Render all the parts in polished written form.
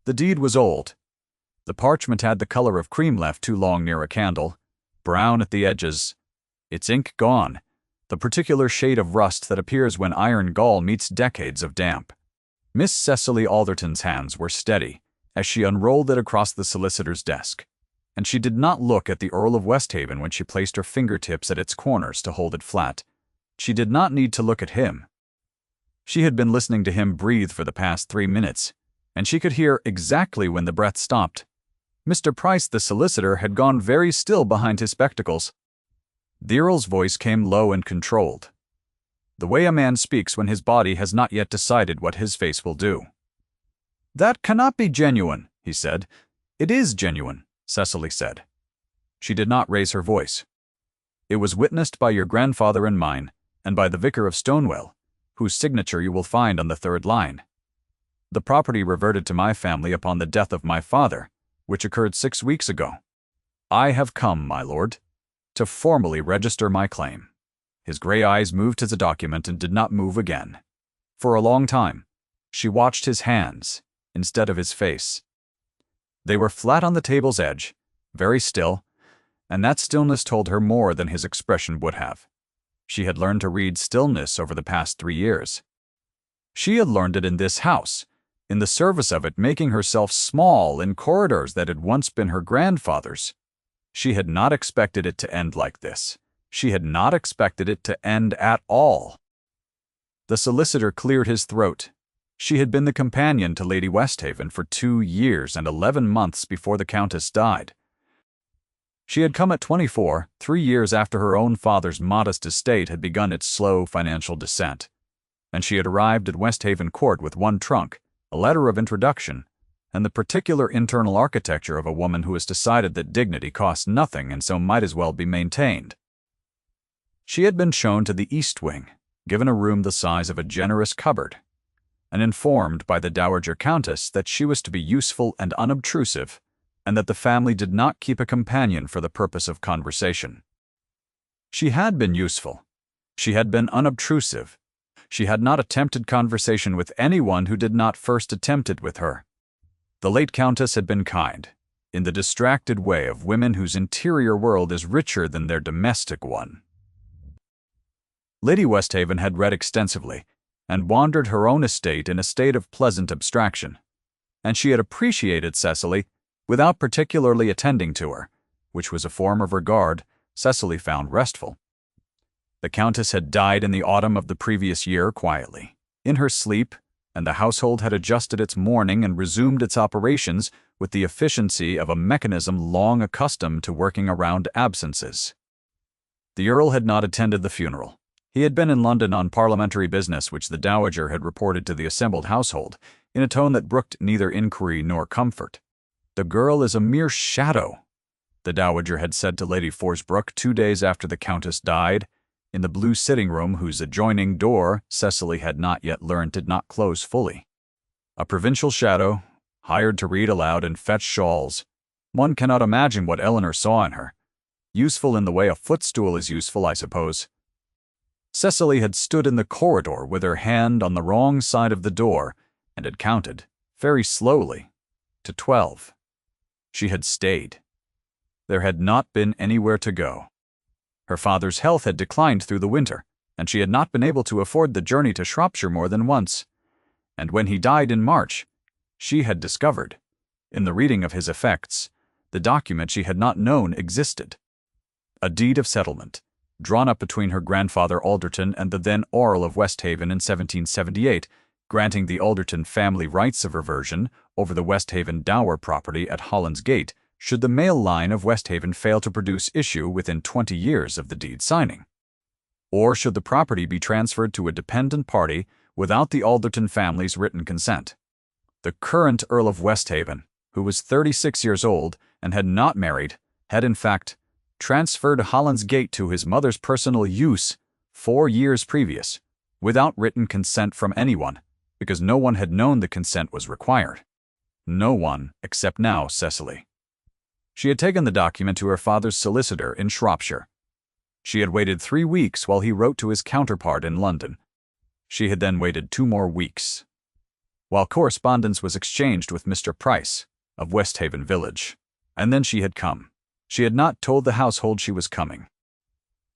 The deed was old. The parchment had the color of cream left too long near a candle, brown at the edges, its ink gone, the particular shade of rust that appears when iron gall meets decades of damp. Miss Cecily Alderton's hands were steady as she unrolled it across the solicitor's desk, and she did not look at the Earl of Westhaven when she placed her fingertips at its corners to hold it flat. She did not need to look at him. She had been listening to him breathe for the past 3 minutes, and she could hear exactly when the breath stopped. Mr. Price, the solicitor, had gone very still behind his spectacles. The Earl's voice came low and controlled, the way a man speaks when his body has not yet decided what his face will do. "That cannot be genuine," he said. "It is genuine," Cecily said. She did not raise her voice. "It was witnessed by your grandfather and mine, and by the vicar of Stonewell, whose signature you will find on the 3rd line. The property reverted to my family upon the death of my father, which occurred 6 weeks ago. I have come, my lord, to formally register my claim." His gray eyes moved to the document and did not move again. For a long time, she watched his hands instead of his face. They were flat on the table's edge, very still, and that stillness told her more than his expression would have. She had learned to read stillness over the past 3 years. She had learned it in this house, in the service of it, making herself small in corridors that had once been her grandfather's. She had not expected it to end like this. She had not expected it to end at all. The solicitor cleared his throat. She had been the companion to Lady Westhaven for 2 years and 11 months before the Countess died. She had come at 24, 3 years after her own father's modest estate had begun its slow financial descent, and she had arrived at Westhaven Court with 1 trunk, a letter of introduction, and the particular internal architecture of a woman who has decided that dignity costs nothing and so might as well be maintained. She had been shown to the East Wing, given a room the size of a generous cupboard, and informed by the Dowager Countess that she was to be useful and unobtrusive, and that the family did not keep a companion for the purpose of conversation. She had been useful. She had been unobtrusive. She had not attempted conversation with anyone who did not first attempt it with her. The late Countess had been kind, in the distracted way of women whose interior world is richer than their domestic one. Lady Westhaven had read extensively, and wandered her own estate in a state of pleasant abstraction, and she had appreciated Cecily without particularly attending to her, which was a form of regard Cecily found restful. The Countess had died in the autumn of the previous year quietly, in her sleep, and the household had adjusted its mourning and resumed its operations with the efficiency of a mechanism long accustomed to working around absences. The Earl had not attended the funeral. He had been in London on parliamentary business which the Dowager had reported to the assembled household, in a tone that brooked neither inquiry nor comfort. "The girl is a mere shadow," the Dowager had said to Lady Forsbrook 2 days after the Countess died, in the blue sitting-room whose adjoining door Cecily had not yet learned did not close fully. A provincial shadow, hired to read aloud and fetch shawls. One cannot imagine what Eleanor saw in her. Useful in the way a footstool is useful, I suppose. Cecily had stood in the corridor with her hand on the wrong side of the door and had counted, very slowly, to 12. She had stayed. There had not been anywhere to go. Her father's health had declined through the winter, and she had not been able to afford the journey to Shropshire more than once. And when he died in March, she had discovered, in the reading of his effects, the document she had not known existed. A deed of settlement, drawn up between her grandfather Alderton and the then Earl of Westhaven in 1778, granting the Alderton family rights of reversion over the Westhaven dower property at Holland's Gate, should the male line of Westhaven fail to produce issue within 20 years of the deed signing. Or should the property be transferred to a dependent party without the Alderton family's written consent. The current Earl of Westhaven, who was 36 years old and had not married, had in fact transferred Holland's Gate to his mother's personal use 4 years previous, without written consent from anyone, because no one had known the consent was required. No one except now Cecily. She had taken the document to her father's solicitor in Shropshire. She had waited 3 weeks while he wrote to his counterpart in London. She had then waited 2 more weeks. while correspondence was exchanged with Mr. Price of West Haven Village. And then she had come. She had not told the household she was coming.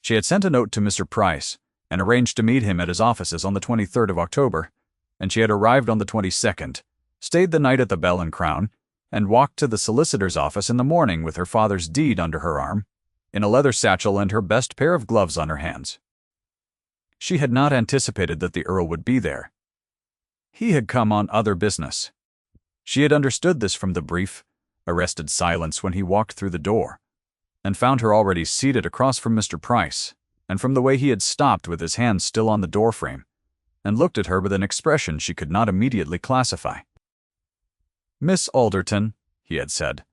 She had sent a note to Mr. Price and arranged to meet him at his offices on the 23rd of October, and she had arrived on the 22nd, stayed the night at the Bell and Crown, and walked to the solicitor's office in the morning with her father's deed under her arm, in a leather satchel and her best pair of gloves on her hands. She had not anticipated that the Earl would be there. He had come on other business. She had understood this from the brief, arrested silence when he walked through the door, and found her already seated across from Mr. Price, and from the way he had stopped with his hand still on the doorframe, and looked at her with an expression she could not immediately classify. "Miss Alderton," he had said.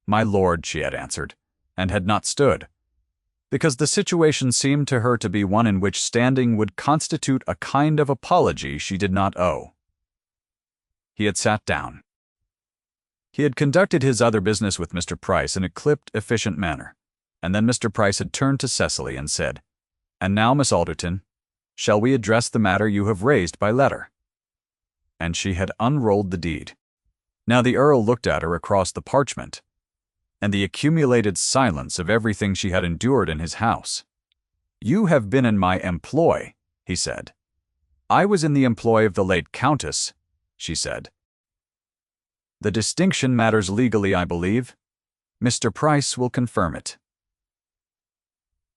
"My lord," she had answered, and had not stood, because the situation seemed to her to be one in which standing would constitute a kind of apology she did not owe. He had sat down. He had conducted his other business with Mr. Price in a clipped, efficient manner, and then Mr. Price had turned to Cecily and said, "And now, Miss Alderton, shall we address the matter you have raised by letter?" And she had unrolled the deed. Now the Earl looked at her across the parchment, and the accumulated silence of everything she had endured in his house. "You have been in my employ," he said. "I was in the employ of the late Countess," she said. "The distinction matters legally, I believe. Mr. Price will confirm it."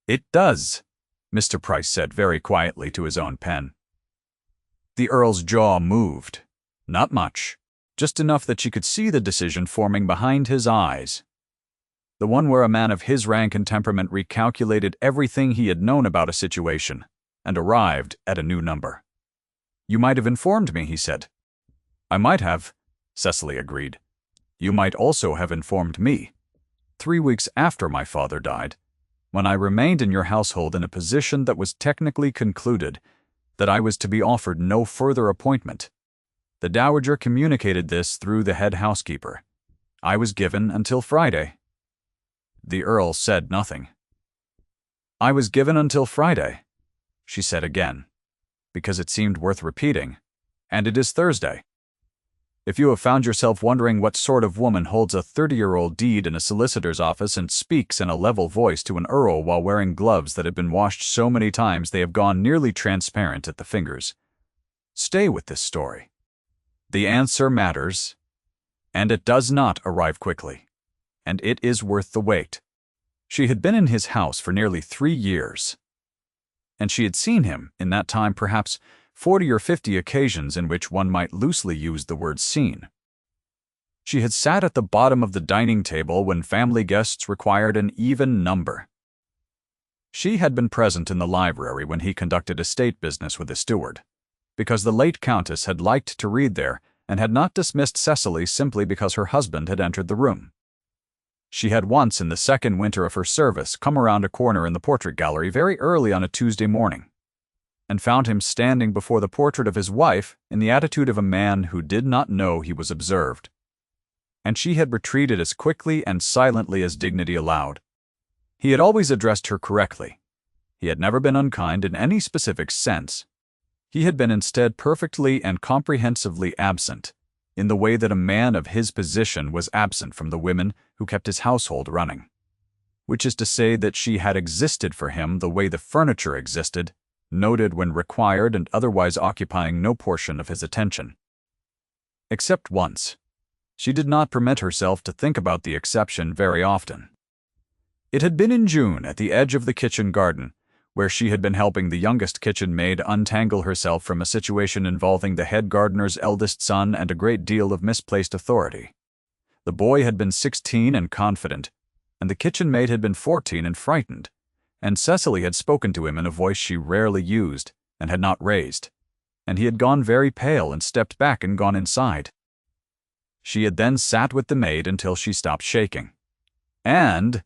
"It does," Mr. Price said very quietly to his own pen. The Earl's jaw moved. Not much, just enough that she could see the decision forming behind his eyes. The one where a man of his rank and temperament recalculated everything he had known about a situation and arrived at a new number. "You might have informed me," he said. "I might have," Cecily agreed. "You might also have informed me, 3 weeks after my father died, when I remained in your household in a position that was technically concluded, that I was to be offered no further appointment. The Dowager communicated this through the head housekeeper. I was given until Friday." The Earl said nothing. "I was given until Friday," she said again, because it seemed worth repeating, "and it is Thursday. If you have found yourself wondering what sort of woman holds a 30-year-old deed in a solicitor's office and speaks in a level voice to an earl while wearing gloves that have been washed so many times they have gone nearly transparent at the fingers, stay with this story. The answer matters, and it does not arrive quickly, and it is worth the wait." She had been in his house for nearly 3 years, and she had seen him, in that time perhaps 40 or 50 occasions in which one might loosely use the word seen. She had sat at the bottom of the dining table when family guests required an even number. She had been present in the library when he conducted estate business with his steward, because the late Countess had liked to read there and had not dismissed Cecily simply because her husband had entered the room. She had once, in the second winter of her service, come around a corner in the portrait gallery very early on a Tuesday morning, and found him standing before the portrait of his wife in the attitude of a man who did not know he was observed. And she had retreated as quickly and silently as dignity allowed. He had always addressed her correctly. He had never been unkind in any specific sense. He had been instead perfectly and comprehensively absent, in the way that a man of his position was absent from the women who kept his household running, which is to say that she had existed for him the way the furniture existed, noted when required and otherwise occupying no portion of his attention. Except once. She did not permit herself to think about the exception very often. It had been in June at the edge of the kitchen garden, where she had been helping the youngest kitchen maid untangle herself from a situation involving the head gardener's eldest son and a great deal of misplaced authority. The boy had been 16 and confident, and the kitchen maid had been 14 and frightened, and Cecily had spoken to him in a voice she rarely used and had not raised, and he had gone very pale and stepped back and gone inside. She had then sat with the maid until she stopped shaking. And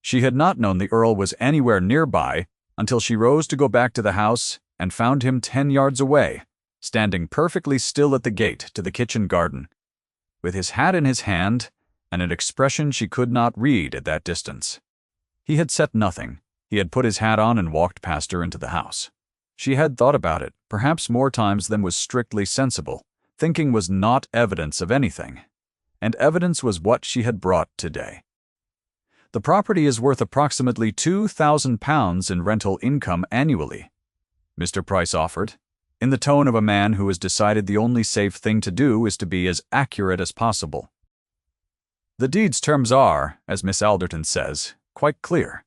she had not known the Earl was anywhere nearby until she rose to go back to the house and found him 10 yards away, standing perfectly still at the gate to the kitchen garden, with his hat in his hand and an expression she could not read at that distance. He had said nothing. He had put his hat on and walked past her into the house. She had thought about it, perhaps more times than was strictly sensible. Thinking was not evidence of anything, and evidence was what she had brought today. The property is worth approximately £2,000 in rental income annually, Mr. Price offered, in the tone of a man who has decided the only safe thing to do is to be as accurate as possible. The deed's terms are, as Miss Alderton says, quite clear.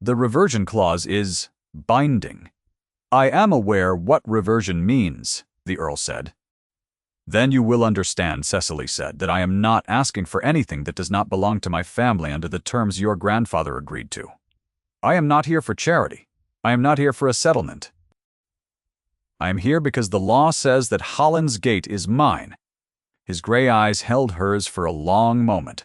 The reversion clause is binding. I am aware what reversion means, the Earl said. Then you will understand, Cecily said, that I am not asking for anything that does not belong to my family under the terms your grandfather agreed to. I am not here for charity. I am not here for a settlement. I am here because the law says that Holland's Gate is mine. His gray eyes held hers for a long moment.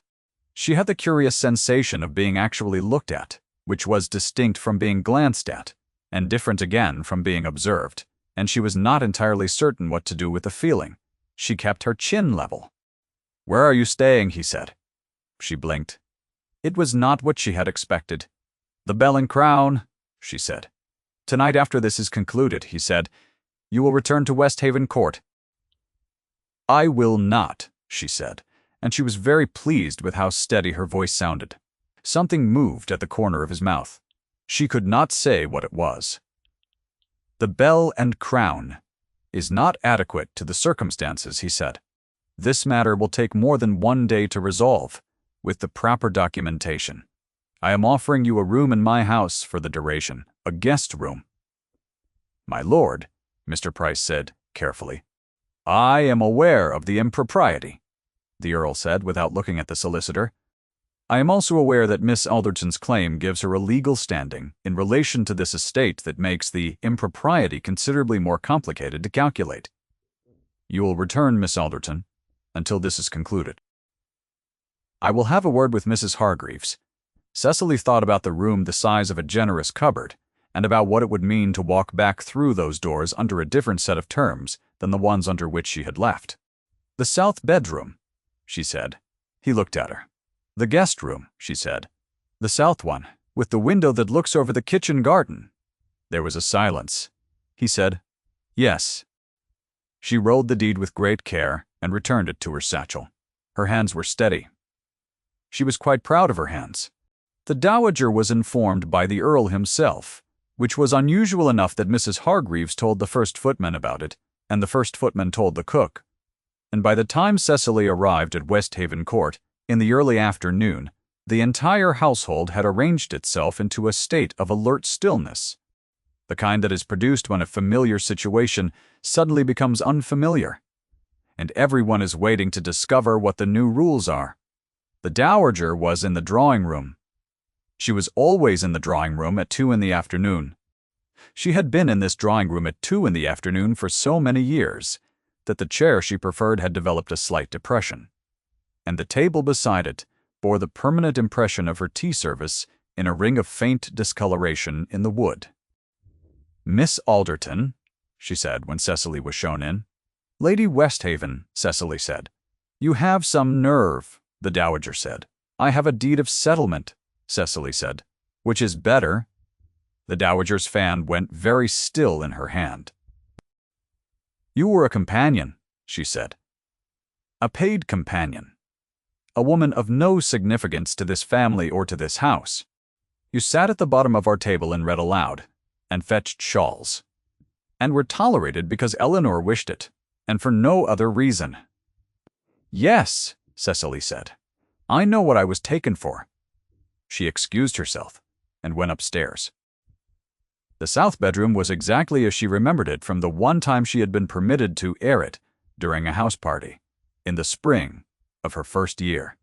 She had the curious sensation of being actually looked at, which was distinct from being glanced at, and different again from being observed, and she was not entirely certain what to do with the feeling. She kept her chin level. "Where are you staying?" he said. She blinked. It was not what she had expected. "The Bell and Crown," she said. "Tonight after this is concluded," he said, "you will return to Westhaven Court." "I will not," she said, and she was very pleased with how steady her voice sounded. Something moved at the corner of his mouth. She could not say what it was. "The Bell and Crown is not adequate to the circumstances," he said. "This matter will take more than one day to resolve, with the proper documentation. I am offering you a room in my house for the duration, a guest room." "My lord," Mr. Price said, carefully. "I am aware of the impropriety," the Earl said without looking at the solicitor. "I am also aware that Miss Alderton's claim gives her a legal standing in relation to this estate that makes the impropriety considerably more complicated to calculate. You will return, Miss Alderton, until this is concluded. I will have a word with Mrs. Hargreaves." Cecily thought about the room the size of a generous cupboard, and about what it would mean to walk back through those doors under a different set of terms than the ones under which she had left. "The south bedroom," she said. He looked at her. "The guest room," she said. "The south one, with the window that looks over the kitchen garden." There was a silence. He said, "Yes." She rolled the deed with great care and returned it to her satchel. Her hands were steady. She was quite proud of her hands. The Dowager was informed by the Earl himself, which was unusual enough that Mrs. Hargreaves told the first footman about it, and the first footman told the cook. And by the time Cecily arrived at Westhaven Court, in the early afternoon, the entire household had arranged itself into a state of alert stillness, the kind that is produced when a familiar situation suddenly becomes unfamiliar, and everyone is waiting to discover what the new rules are. The Dowager was in the drawing room. She was always in the drawing room at 2 in the afternoon. She had been in this drawing room at 2 in the afternoon for so many years that the chair she preferred had developed a slight depression, and the table beside it bore the permanent impression of her tea service in a ring of faint discoloration in the wood. "Miss Alderton," she said when Cecily was shown in. "Lady Westhaven," Cecily said. "You have some nerve," the Dowager said. "I have a deed of settlement," Cecily said. "Which is better." The Dowager's fan went very still in her hand. "You were a companion," she said. "A paid companion. A woman of no significance to this family or to this house. You sat at the bottom of our table and read aloud, and fetched shawls, and were tolerated because Eleanor wished it, and for no other reason." "Yes," Cecily said. "I know what I was taken for." She excused herself and went upstairs. The south bedroom was exactly as she remembered it from the one time she had been permitted to air it during a house party, in the spring of her first year.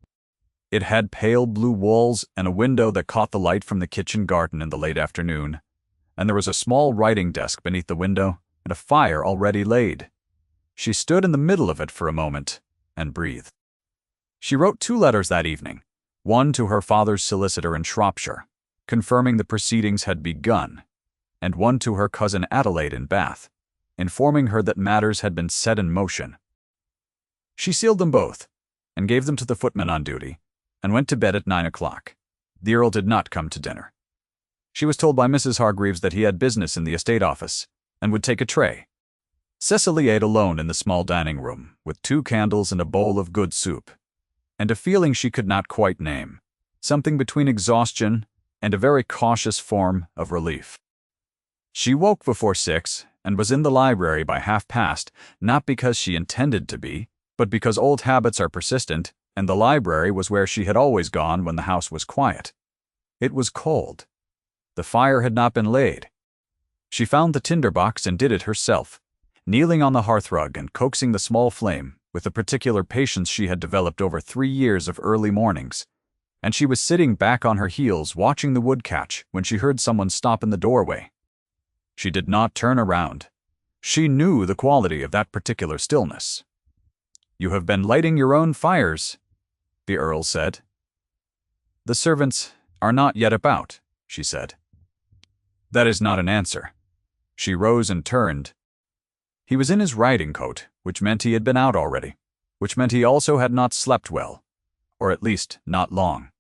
It had pale blue walls and a window that caught the light from the kitchen garden in the late afternoon, and there was a small writing desk beneath the window and a fire already laid. She stood in the middle of it for a moment and breathed. She wrote 2 letters that evening, one to her father's solicitor in Shropshire, confirming the proceedings had begun, and one to her cousin Adelaide in Bath, informing her that matters had been set in motion. She sealed them both, and gave them to the footman on duty, and went to bed at 9 o'clock. The Earl did not come to dinner. She was told by Mrs. Hargreaves that he had business in the estate office, and would take a tray. Cecily ate alone in the small dining room, with 2 candles and a bowl of good soup, and a feeling she could not quite name, something between exhaustion and a very cautious form of relief. She woke before 6 and was in the library by past, not because she intended to be, but because old habits are persistent, and the library was where she had always gone when the house was quiet. It was cold. The fire had not been laid. She found the tinderbox and did it herself, kneeling on the hearthrug and coaxing the small flame with the particular patience she had developed over 3 years of early mornings. And she was sitting back on her heels watching the wood catch when she heard someone stop in the doorway. She did not turn around. She knew the quality of that particular stillness. "You have been lighting your own fires," the Earl said. "The servants are not yet about," she said. That is not an answer. She rose and turned. He was in his riding coat, which meant he had been out already, which meant he also had not slept well, or at least not long.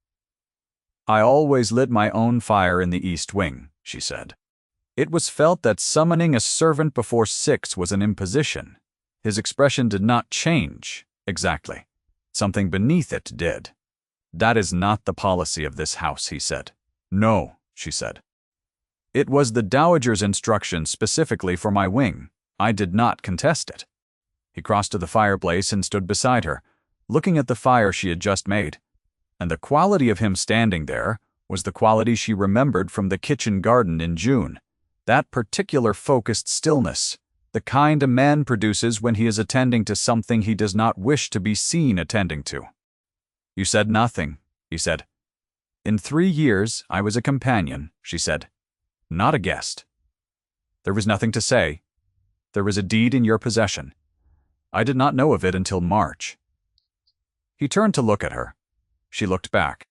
"I always lit my own fire in the east wing," she said. It was felt that summoning a servant before 6 was an imposition. His expression did not change, exactly. Something beneath it did. "That is not the policy of this house," he said. "No," she said. "It was the Dowager's instruction specifically for my wing. I did not contest it." He crossed to the fireplace and stood beside her, looking at the fire she had just made. And the quality of him standing there was the quality she remembered from the kitchen garden in June. That particular focused stillness, the kind a man produces when he is attending to something he does not wish to be seen attending to. "You said nothing," he said. "In 3 years I was a companion," she said, "not a guest. There was nothing to say. There was a deed in your possession. I did not know of it until March." He turned to look at her. She looked back.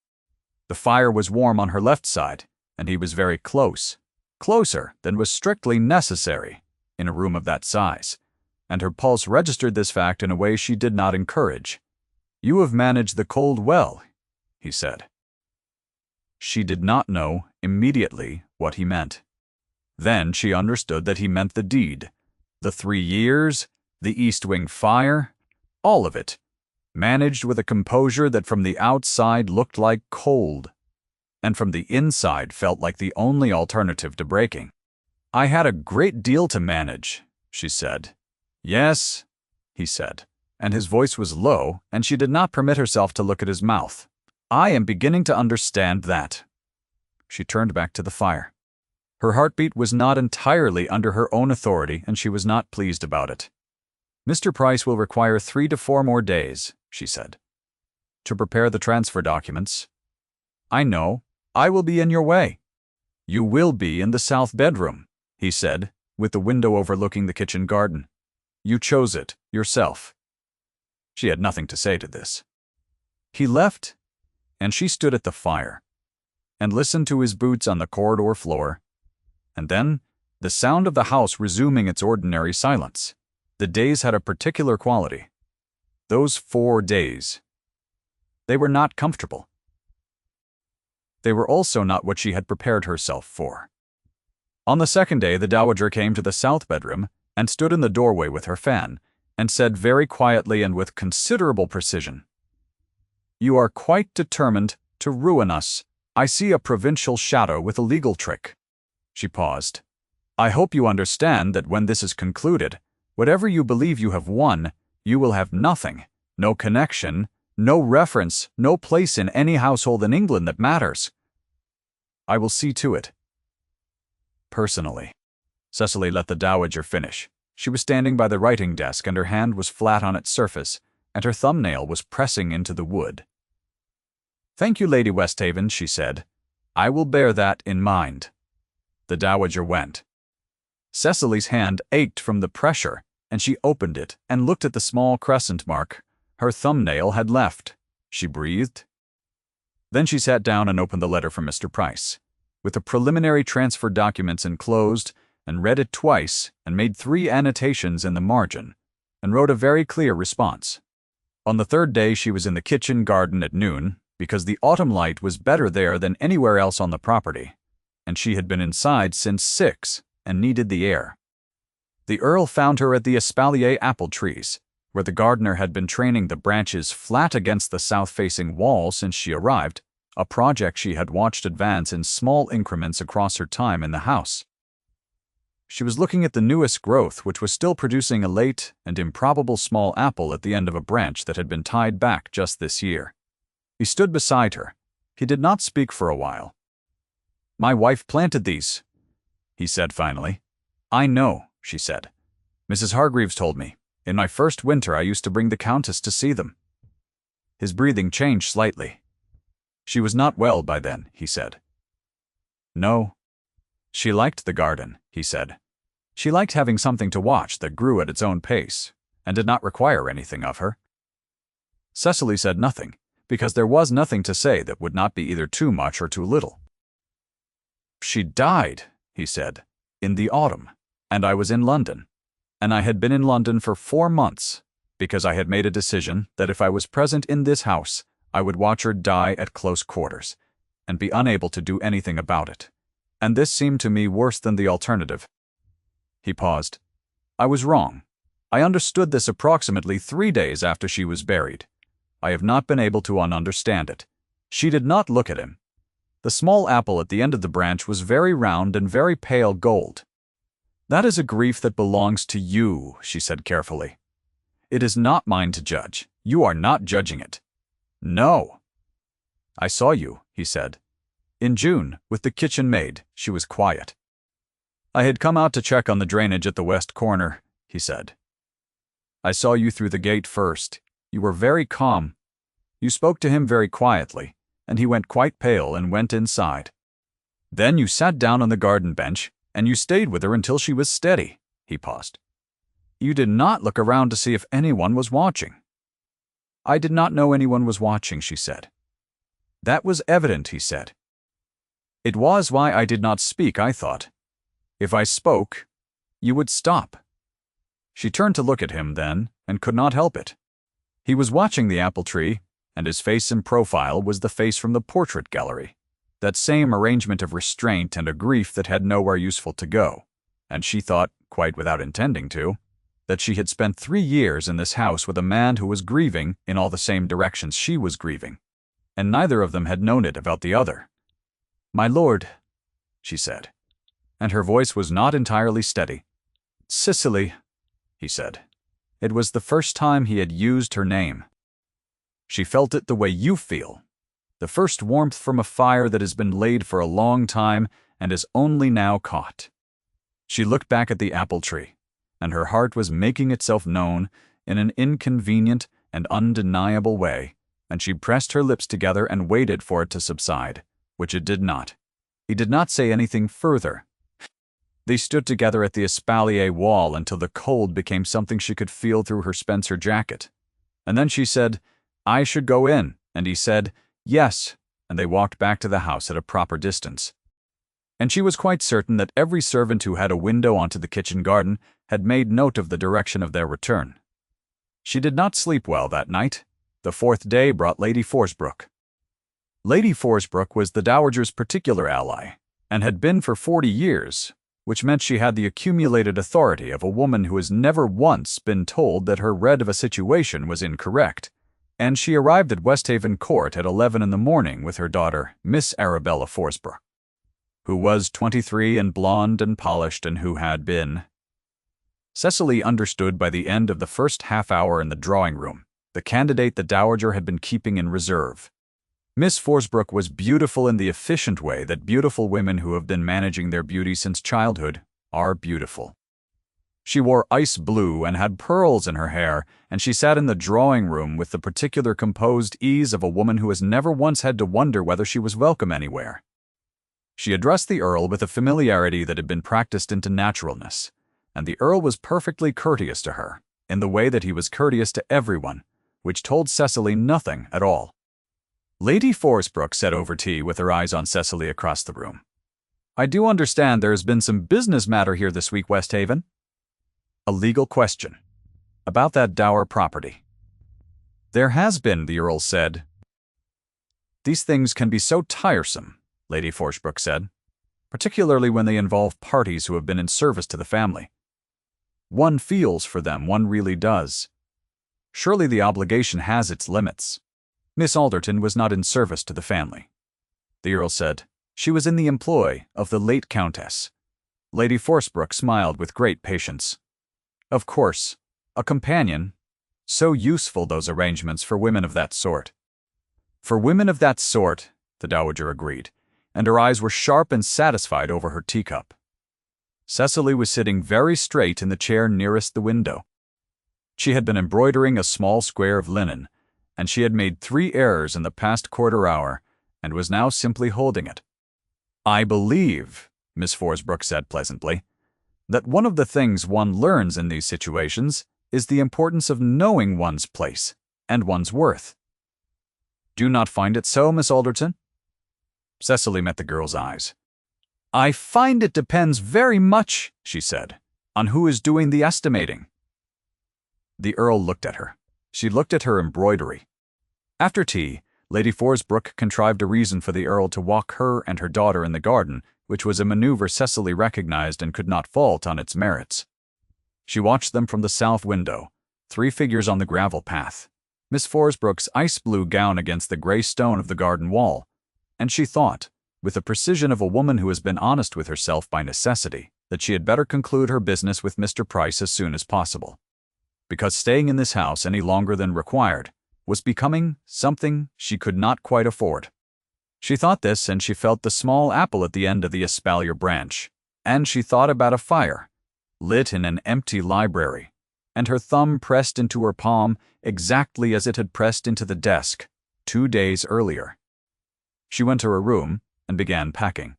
The fire was warm on her left side, and he was very close, closer than was strictly necessary in a room of that size, and her pulse registered this fact in a way she did not encourage. "You have managed the cold well," he said. She did not know immediately what he meant. Then she understood that he meant the deed, the 3 years, the East Wing fire, all of it, managed with a composure that from the outside looked like cold, and from the inside felt like the only alternative to breaking. "I had a great deal to manage," she said. "Yes," he said, and his voice was low, and she did not permit herself to look at his mouth. "I am beginning to understand that." She turned back to the fire. Her heartbeat was not entirely under her own authority, and she was not pleased about it. "Mr. Price will require 3 to 4 more days," she said, "to prepare the transfer documents. I know. I will be in your way." "You will be in the south bedroom," he said, with the window overlooking the kitchen garden. "You chose it yourself." She had nothing to say to this. He left, and she stood at the fire and listened to his boots on the corridor floor, and then the sound of the house resuming its ordinary silence. The days had a particular quality. Those 4 days. They were not comfortable. They were also not what she had prepared herself for. On the second day, the Dowager came to the south bedroom and stood in the doorway with her fan, and said very quietly and with considerable precision, "You are quite determined to ruin us. I see a provincial shadow with a legal trick." She paused. "I hope you understand that when this is concluded, whatever you believe you have won, you will have nothing, no connection, no reference, no place in any household in England that matters. I will see to it. Personally." Cecily let the Dowager finish. She was standing by the writing desk, and her hand was flat on its surface, and her thumbnail was pressing into the wood. "Thank you, Lady Westhaven," she said. "I will bear that in mind." The Dowager went. Cecily's hand ached from the pressure, and she opened it and looked at the small crescent mark. Her thumbnail had left. She breathed. Then she sat down and opened the letter from Mr. Price, with the preliminary transfer documents enclosed, and read it twice, and made 3 annotations in the margin, and wrote a very clear response. On the 3rd day she was in the kitchen garden at noon, because the autumn light was better there than anywhere else on the property, and she had been inside since 6 and needed the air. The Earl found her at the espalier apple trees, where the gardener had been training the branches flat against the south-facing wall since she arrived, a project she had watched advance in small increments across her time in the house. She was looking at the newest growth, which was still producing a late and improbable small apple at the end of a branch that had been tied back just this year. He stood beside her. He did not speak for a while. "My wife planted these," he said finally. "I know," she said. "Mrs. Hargreaves told me. In my first winter I used to bring the Countess to see them." His breathing changed slightly. "She was not well by then," he said. "No. She liked the garden," he said. "She liked having something to watch that grew at its own pace, and did not require anything of her." Cecily said nothing, because there was nothing to say that would not be either too much or too little. "She died," he said, "in the autumn, and I was in London. And I had been in London for 4 months, because I had made a decision that if I was present in this house, I would watch her die at close quarters, and be unable to do anything about it. And this seemed to me worse than the alternative." He paused. "I was wrong. I understood this approximately 3 days after she was buried. I have not been able to understand it." She did not look at him. The small apple at the end of the branch was very round and very pale gold. "That is a grief that belongs to you," she said carefully. "It is not mine to judge. You are not judging it." "No." "I saw you," he said. "In June, with the kitchen maid." She was quiet. "I had come out to check on the drainage at the west corner," he said. "I saw you through the gate first. You were very calm. You spoke to him very quietly, and he went quite pale and went inside. Then you sat down on the garden bench, and you stayed with her until she was steady." He paused. "You did not look around to see if anyone was watching." "I did not know anyone was watching," she said. "That was evident," he said. "It was why I did not speak, I thought. If I spoke, you would stop." She turned to look at him then, and could not help it. He was watching the apple tree, and his face in profile was the face from the portrait gallery, that same arrangement of restraint and a grief that had nowhere useful to go, and she thought, quite without intending to, that she had spent 3 years in this house with a man who was grieving in all the same directions she was grieving, and neither of them had known it about the other. "My lord," she said, and her voice was not entirely steady. "Cicely," he said. It was the first time he had used her name. She felt it the way you feel, the first warmth from a fire that has been laid for a long time and is only now caught. She looked back at the apple tree, and her heart was making itself known in an inconvenient and undeniable way, and she pressed her lips together and waited for it to subside, which it did not. He did not say anything further. They stood together at the espalier wall until the cold became something she could feel through her Spencer jacket. And then she said, "I should go in," and he said, "Yes," and they walked back to the house at a proper distance. And she was quite certain that every servant who had a window onto the kitchen garden had made note of the direction of their return. She did not sleep well that night. The 4th day brought Lady Forsbrook. Lady Forsbrook was the dowager's particular ally, and had been for 40 years, which meant she had the accumulated authority of a woman who has never once been told that her read of a situation was incorrect, and she arrived at Westhaven Court at 11 in the morning with her daughter, Miss Arabella Forsbrook, who was 23 and blonde and polished and who had been. Cecily understood by the end of the first half-hour in the drawing-room the candidate the dowager had been keeping in reserve. Miss Forsbrook was beautiful in the efficient way that beautiful women who have been managing their beauty since childhood are beautiful. She wore ice blue and had pearls in her hair, and she sat in the drawing-room with the particular composed ease of a woman who has never once had to wonder whether she was welcome anywhere. She addressed the Earl with a familiarity that had been practiced into naturalness, and the Earl was perfectly courteous to her, in the way that he was courteous to everyone, which told Cecily nothing at all. Lady Forsbrook said over tea with her eyes on Cecily across the room, "I do understand there has been some business matter here this week, Westhaven." "A legal question. About that dower property." "There has been," the Earl said. "These things can be so tiresome," Lady Forsbrook said, "particularly when they involve parties who have been in service to the family." One feels for them, one really does. Surely the obligation has its limits. Miss Alderton was not in service to the family. The Earl said she was in the employ of the late Countess. Lady Forsbrook smiled with great patience. Of course, a companion. So useful, those arrangements, for women of that sort. For women of that sort, the Dowager agreed, and her eyes were sharp and satisfied over her teacup. Cecily was sitting very straight in the chair nearest the window. She had been embroidering a small square of linen, and she had made 3 errors in the past quarter hour, and was now simply holding it. "I believe," Miss Forsbrook said pleasantly, "that one of the things one learns in these situations is the importance of knowing one's place and one's worth. Do you not find it so, Miss Alderton?" Cecily met the girl's eyes. "I find it depends very much," she said, "on who is doing the estimating." The Earl looked at her. She looked at her embroidery. After tea, Lady Forsbrook contrived a reason for the Earl to walk her and her daughter in the garden, which was a maneuver Cecily recognized and could not fault on its merits. She watched them from the south window, 3 figures on the gravel path, Miss Forsbrook's ice-blue gown against the gray stone of the garden wall, and she thought, with the precision of a woman who has been honest with herself by necessity, that she had better conclude her business with Mr. Price as soon as possible, because staying in this house any longer than required was becoming something she could not quite afford. She thought this, and she felt the small apple at the end of the espalier branch, and she thought about a fire, lit in an empty library, and her thumb pressed into her palm exactly as it had pressed into the desk 2 days earlier. She went to her room and began packing.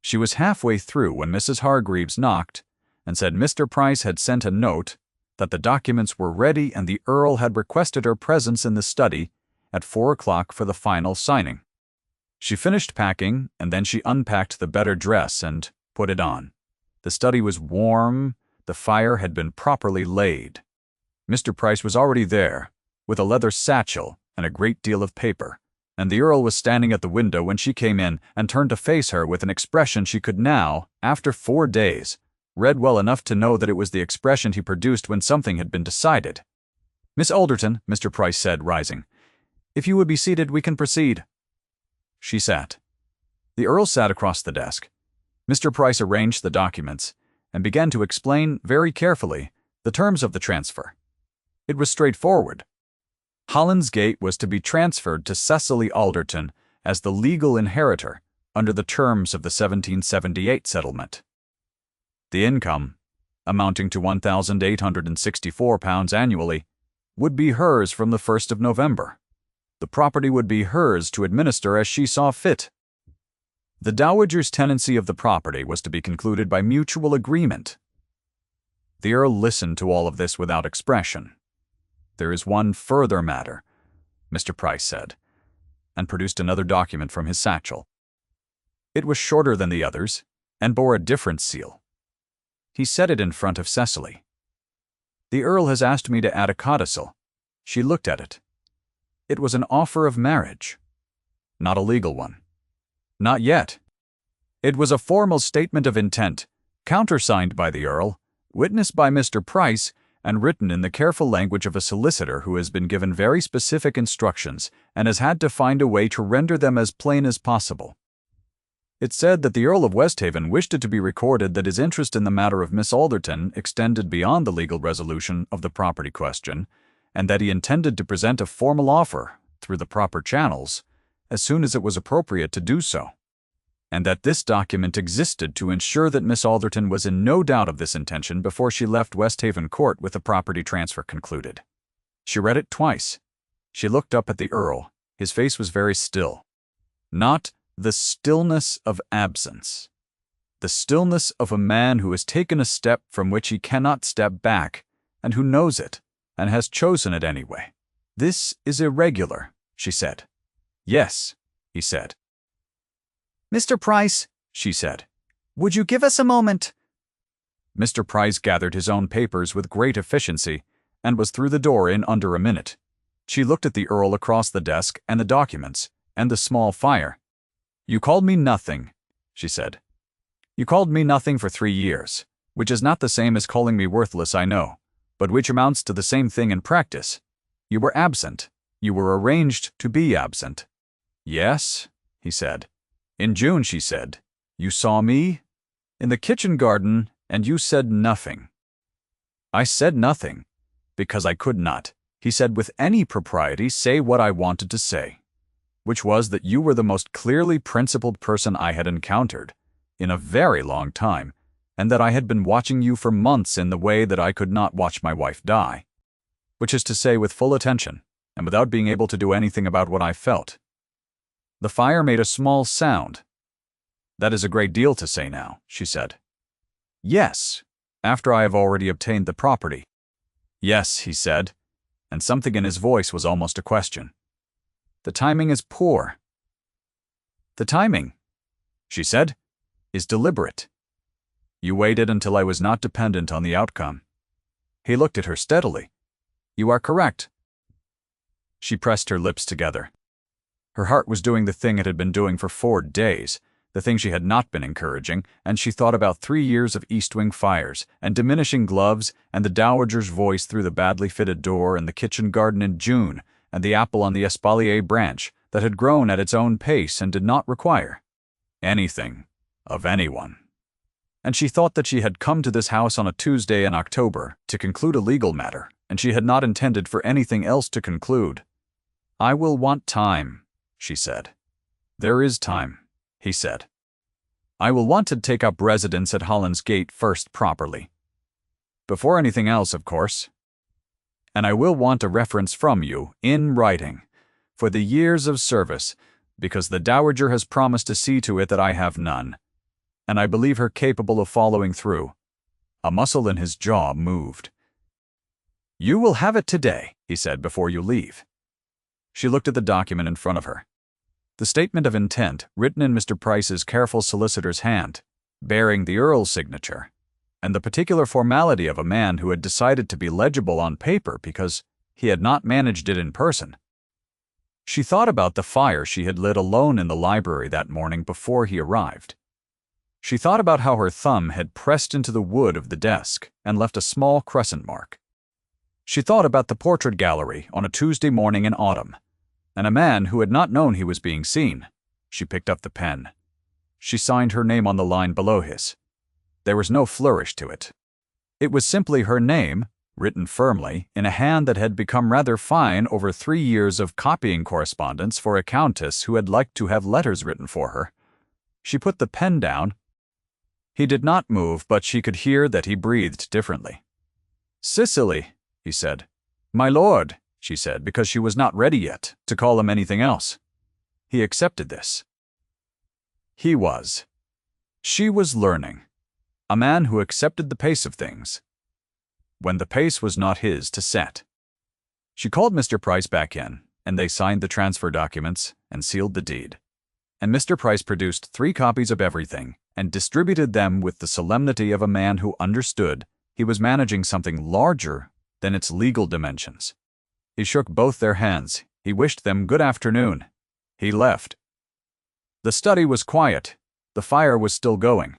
She was halfway through when Mrs. Hargreaves knocked and said Mr. Price had sent a note that the documents were ready and the Earl had requested her presence in the study at 4 o'clock for the final signing. She finished packing, and then she unpacked the better dress and put it on. The study was warm, the fire had been properly laid. Mr. Price was already there, with a leather satchel and a great deal of paper, and the Earl was standing at the window when she came in and turned to face her with an expression she could now, after 4 days, read well enough to know that it was the expression he produced when something had been decided. "Miss Alderton," Mr. Price said, rising, "if you would be seated, we can proceed." She sat. The Earl sat across the desk. Mr. Price arranged the documents and began to explain very carefully the terms of the transfer. It was straightforward. Holland's Gate was to be transferred to Cecily Alderton as the legal inheritor under the terms of the 1778 settlement. The income, amounting to £1,864 annually, would be hers from the 1st of November. The property would be hers to administer as she saw fit. The Dowager's tenancy of the property was to be concluded by mutual agreement. The Earl listened to all of this without expression. "There is one further matter," Mr. Price said, and produced another document from his satchel. It was shorter than the others, and bore a different seal. He set it in front of Cecily. "The Earl has asked me to add a codicil." She looked at it. It was an offer of marriage. Not a legal one. Not yet. It was a formal statement of intent, countersigned by the Earl, witnessed by Mr. Price, and written in the careful language of a solicitor who has been given very specific instructions and has had to find a way to render them as plain as possible. It said that the Earl of Westhaven wished it to be recorded that his interest in the matter of Miss Alderton extended beyond the legal resolution of the property question, and that he intended to present a formal offer, through the proper channels, as soon as it was appropriate to do so, and that this document existed to ensure that Miss Alderton was in no doubt of this intention before she left Westhaven Court with the property transfer concluded. She read it twice. She looked up at the Earl. His face was very still. Not the stillness of absence. The stillness of a man who has taken a step from which he cannot step back, and who knows it, and has chosen it anyway. "This is irregular," she said. "Yes," he said. "Mr. Price," she said, "would you give us a moment?" Mr. Price gathered his own papers with great efficiency, and was through the door in under a minute. She looked at the Earl across the desk and the documents, and the small fire. "You called me nothing," she said. "You called me nothing for 3 years. which is not the same as calling me worthless, I know, but which amounts to the same thing in practice. You were absent. You were arranged to be absent. Yes, he said. In June, she said. You saw me in the kitchen garden, and you said nothing. I said nothing, because I could not, he said with any propriety, say what I wanted to say, which was that you were the most clearly principled person I had encountered in a very long time, and that I had been watching you for months in the way that I could not watch my wife die, which is to say with full attention, and without being able to do anything about what I felt. The fire made a small sound. That is a great deal to say now, she said. Yes, after I have already obtained the property. Yes, he said, and something in his voice was almost a question. The timing is poor. The timing, she said, is deliberate. You waited until I was not dependent on the outcome. He looked at her steadily. You are correct. She pressed her lips together. Her heart was doing the thing it had been doing for 4 days, the thing she had not been encouraging, and she thought about 3 years of east wing fires, and diminishing gloves, and the dowager's voice through the badly fitted door, and the kitchen garden in June, and the apple on the espalier branch that had grown at its own pace and did not require anything of anyone. And she thought that she had come to this house on a Tuesday in October to conclude a legal matter, and she had not intended for anything else to conclude. I will want time, she said. There is time, he said. I will want to take up residence at Holland's Gate first properly. Before anything else, of course. And I will want a reference from you, in writing, for the years of service, because the Dowager has promised to see to it that I have none, and I believe her capable of following through. A muscle in his jaw moved. You will have it today, he said, before you leave. She looked at the document in front of her. The statement of intent, written in Mr. Price's careful solicitor's hand, bearing the Earl's signature, and the particular formality of a man who had decided to be legible on paper because he had not managed it in person. She thought about the fire she had lit alone in the library that morning before he arrived. She thought about how her thumb had pressed into the wood of the desk and left a small crescent mark. She thought about the portrait gallery on a Tuesday morning in autumn, and a man who had not known he was being seen. She picked up the pen. She signed her name on the line below his. There was no flourish to it. It was simply her name, written firmly, in a hand that had become rather fine over 3 years of copying correspondence for a countess who had liked to have letters written for her. She put the pen down. He did not move, but she could hear that he breathed differently. Cicely, he said. My lord, she said, because she was not ready yet to call him anything else. He accepted this. He was. She was learning. A man who accepted the pace of things, when the pace was not his to set. She called Mr. Price back in, and they signed the transfer documents and sealed the deed. And Mr. Price produced 3 copies of everything and distributed them with the solemnity of a man who understood he was managing something larger than its legal dimensions. He shook both their hands. He wished them good afternoon. He left. The study was quiet. The fire was still going.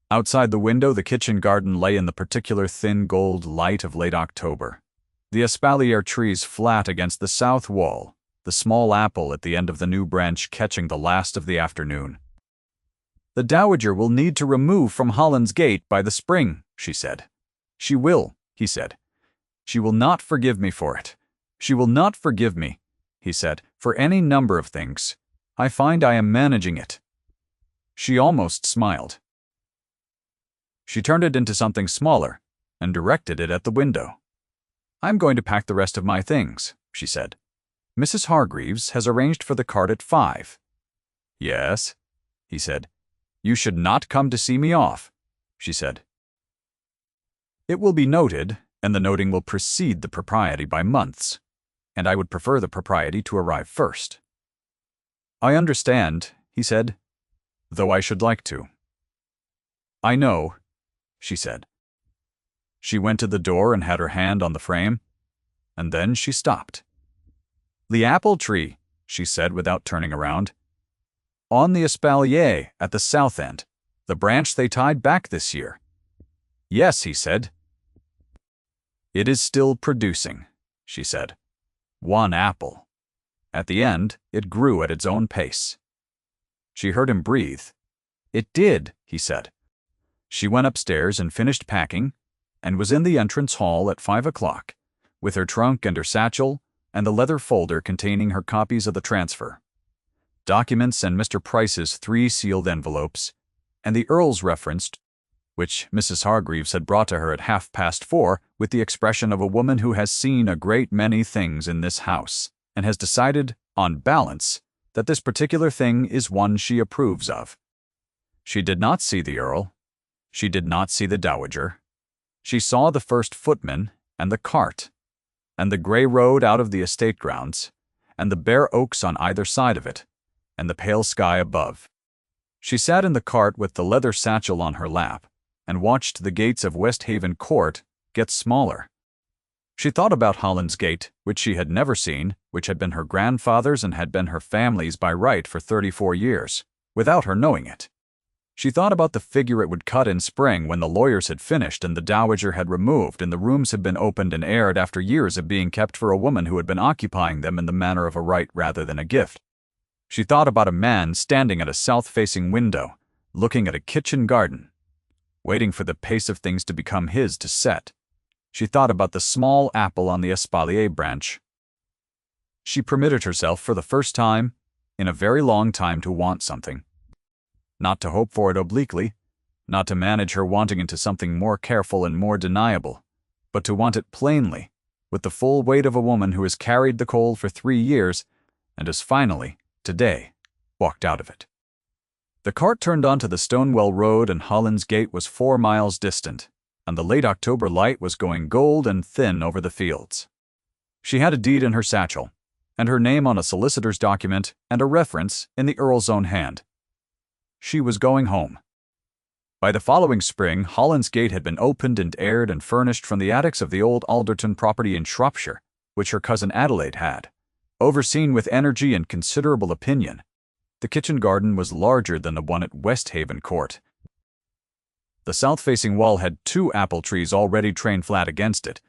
Outside the window, the kitchen garden lay in the particular thin gold light of late October. The espalier trees flat against the south wall, the small apple at the end of the new branch catching the last of the afternoon. The Dowager will need to remove from Holland's Gate by the spring, she said. She will, he said. She will not forgive me for it. She will not forgive me, he said, for any number of things. I find I am managing it. She almost smiled. She turned it into something smaller and directed it at the window. I'm going to pack the rest of my things, she said. Mrs. Hargreaves has arranged for the cart at 5. Yes, he said. You should not come to see me off, she said. It will be noted, and the noting will precede the propriety by months, and I would prefer the propriety to arrive first. I understand, he said, though I should like to. I know, she said. She went to the door and had her hand on the frame, and then she stopped. The apple tree, she said without turning around. On the espalier at the south end, the branch they tied back this year. Yes, he said. It is still producing, she said. 1 apple. At the end, it grew at its own pace. She heard him breathe. It did, he said. She went upstairs and finished packing, and was in the entrance hall at 5 o'clock, with her trunk and her satchel and the leather folder containing her copies of the transfer, documents and Mr. Price's 3 sealed envelopes, and the Earl's referenced, which Mrs. Hargreaves had brought to her at 4:30 with the expression of a woman who has seen a great many things in this house and has decided, on balance, that this particular thing is one she approves of. She did not see the Earl. She did not see the Dowager. She saw the first footman and the cart, and the grey road out of the estate grounds, and the bare oaks on either side of it, and the pale sky above. She sat in the cart with the leather satchel on her lap, and watched the gates of Westhaven Court get smaller. She thought about Holland's Gate, which she had never seen, which had been her grandfather's and had been her family's by right for 34 years, without her knowing it. She thought about the figure it would cut in spring when the lawyers had finished and the Dowager had removed and the rooms had been opened and aired after years of being kept for a woman who had been occupying them in the manner of a right rather than a gift. She thought about a man standing at a south-facing window, looking at a kitchen garden, waiting for the pace of things to become his to set. She thought about the small apple on the espalier branch. She permitted herself for the first time in a very long time to want something. Not to hope for it obliquely, not to manage her wanting into something more careful and more deniable, but to want it plainly, with the full weight of a woman who has carried the coal for 3 years and has finally, today, walked out of it. The cart turned onto the Stonewell Road and Holland's Gate was 4 miles distant, and the late October light was going gold and thin over the fields. She had a deed in her satchel, and her name on a solicitor's document and a reference in the Earl's own hand. She was going home. By the following spring, Holland's Gate had been opened and aired and furnished from the attics of the old Alderton property in Shropshire, which her cousin Adelaide had, overseen with energy and considerable opinion. The kitchen garden was larger than the one at Westhaven Court. The south-facing wall had 2 apple trees already trained flat against it,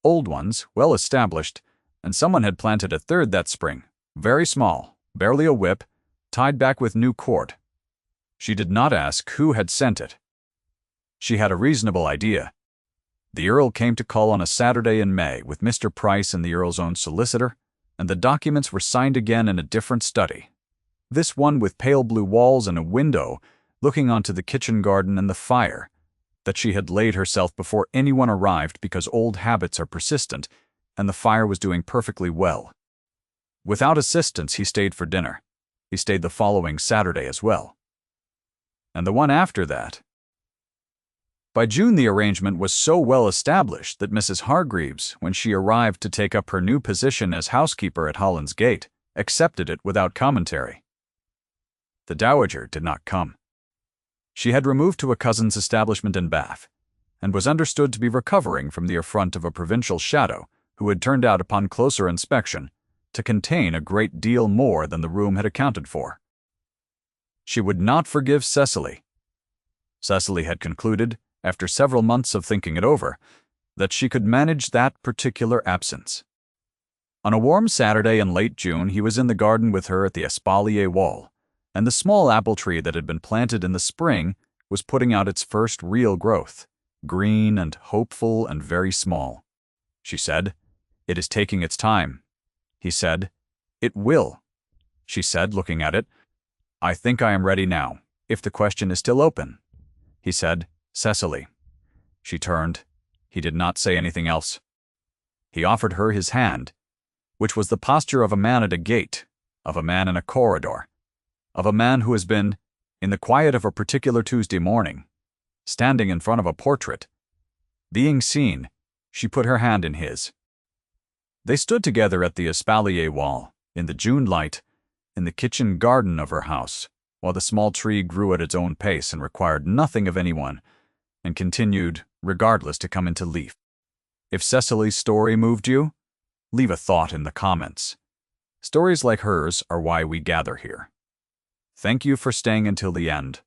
old ones, well established, and someone had planted a third that spring, very small, barely a whip, tied back with new cord. She did not ask who had sent it. She had a reasonable idea. The Earl came to call on a Saturday in May with Mr. Price and the Earl's own solicitor, and the documents were signed again in a different study. This one with pale blue walls and a window looking onto the kitchen garden and the fire, that she had laid herself before anyone arrived because old habits are persistent, and the fire was doing perfectly well. Without assistance, he stayed for dinner. He stayed the following Saturday as well. And the one after that. By June, the arrangement was so well established that Mrs. Hargreaves, when she arrived to take up her new position as housekeeper at Holland's Gate, accepted it without commentary. The Dowager did not come. She had removed to a cousin's establishment in Bath, and was understood to be recovering from the affront of a provincial shadow who had turned out upon closer inspection to contain a great deal more than the room had accounted for. She would not forgive Cecily. Cecily had concluded, after several months of thinking it over, that she could manage that particular absence. On a warm Saturday in late June, he was in the garden with her at the espalier wall, and the small apple tree that had been planted in the spring was putting out its first real growth, green and hopeful and very small. She said, "It is taking its time." He said, "It will." She said, looking at it, "I think I am ready now, if the question is still open." He said, "Cecily." She turned. He did not say anything else. He offered her his hand, which was the posture of a man at a gate, of a man in a corridor, of a man who has been, in the quiet of a particular Tuesday morning, standing in front of a portrait. Being seen, she put her hand in his. They stood together at the espalier wall, in the June light, in the kitchen garden of her house, while the small tree grew at its own pace and required nothing of anyone, and continued, regardless, to come into leaf. If Cecily's story moved you, leave a thought in the comments. Stories like hers are why we gather here. Thank you for staying until the end.